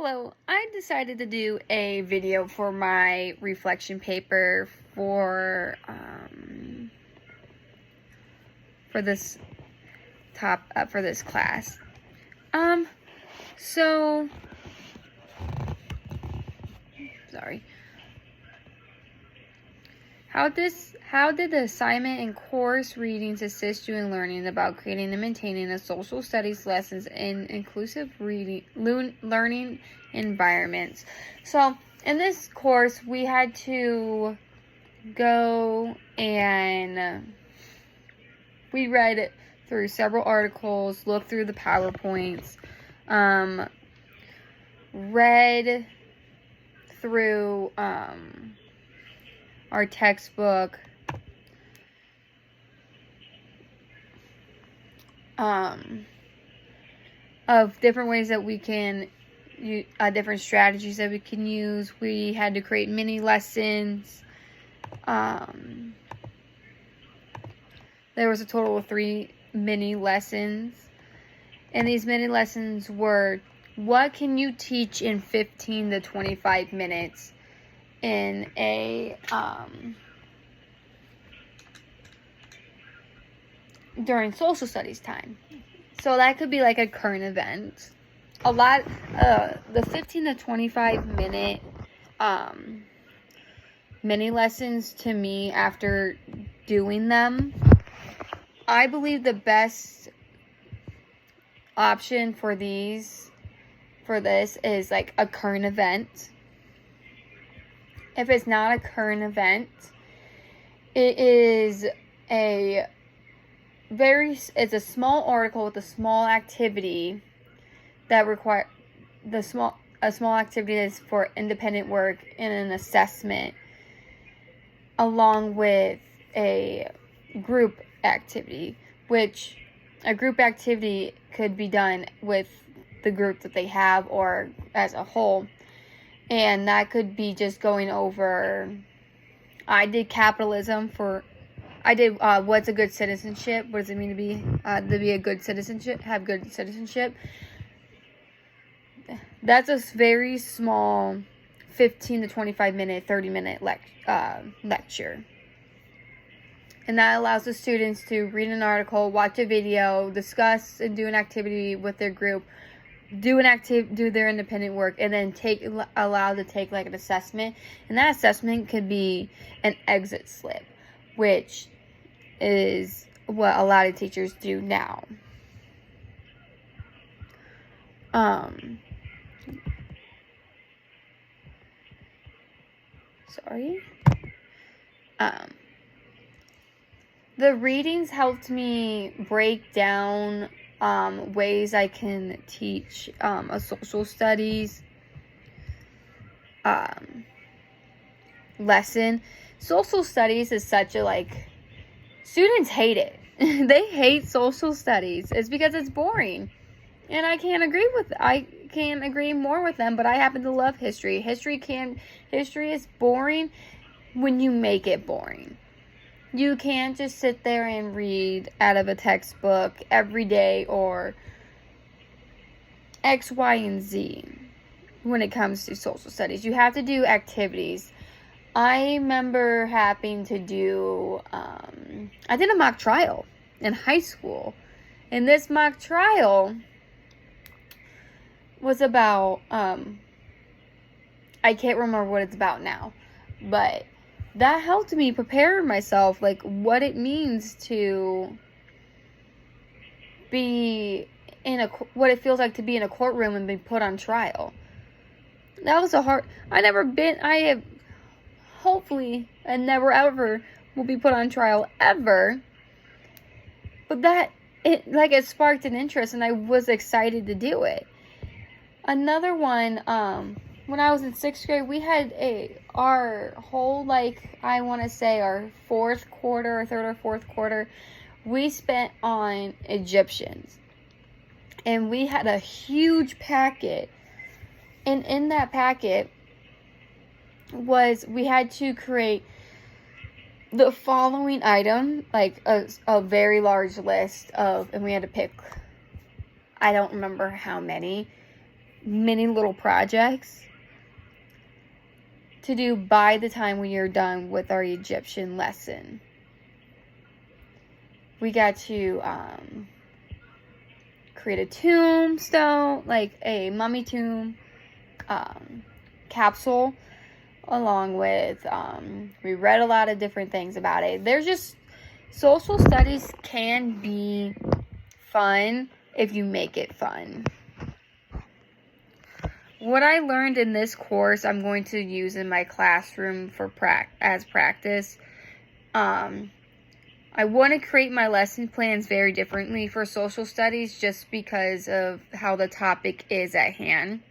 Hello, I decided to do a video for my reflection paper for this for this class. So sorry. How did the assignment and course readings assist you in learning about creating and maintaining a social studies lessons in inclusive learning environments? So in this course, we had to go and we read through several articles, looked through the PowerPoints, read through our textbook, of different ways that we can different strategies that we can use. We had to create mini lessons. There was a total of 3 mini lessons, and these mini lessons were, what can you teach in 15 to 25 minutes in a during social studies time? So that could be like a current event. The 15 to 25 minute mini lessons, to me, after doing them, I believe the best option for this is like a current event. If it's not a current event, it is it's a small article with a small activity that a small activity is for independent work and an assessment, along with a group activity, which a group activity could be done with the group that they have or as a whole. And that could be just going over, I did what's a good citizenship? What does it mean to be a good citizenship? Have good citizenship. That's a very small 15 to 25 minute, 30-minute lecture. And that allows the students to read an article, watch a video, discuss and do an activity with their group, do their independent work, and then allowed to take like an assessment. And that assessment could be an exit slip, which is what a lot of teachers do now. The readings helped me break down ways I can teach a social studies lesson. Social studies is such a students hate it. They hate social studies. It's because it's boring. And I can't agree more with them, but I happen to love history. History is boring when you make it boring. You can't just sit there and read out of a textbook every day or X, Y, and Z when it comes to social studies. You have to do activities. I remember having to do, I did a mock trial in high school. And this mock trial was about, I can't remember what it's about now, but that helped me prepare myself, what it means to be what it feels like to be in a courtroom and be put on trial. That was hopefully, and never ever will be put on trial ever. But it sparked an interest, and I was excited to do it. Another one, when I was in 6th grade, we had our whole, I want to say our third or fourth quarter, we spent on Egyptians. And we had a huge packet. And in that packet we had to create the following item, a very large list and we had to pick, I don't remember how many, mini little projects to do by the time we are done with our Egyptian lesson. We got to create a tombstone, like a mummy tomb capsule, along with, we read a lot of different things about it. There's just, social studies can be fun if you make it fun. What I learned in this course, I'm going to use in my classroom for as practice. I want to create my lesson plans very differently for social studies just because of how the topic is at hand.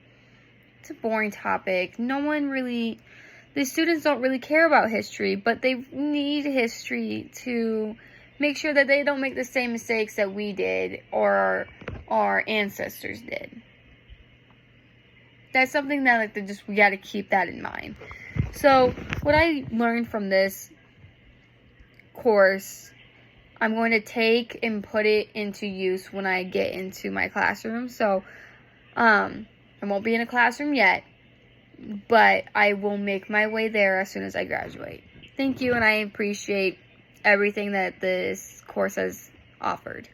It's a boring topic. The students don't really care about history, but they need history to make sure that they don't make the same mistakes that we did or our ancestors did. That's something that we got to keep that in mind. So what I learned from this course, I'm going to take and put it into use when I get into my classroom. So I won't be in a classroom yet, but I will make my way there as soon as I graduate. Thank you, and I appreciate everything that this course has offered.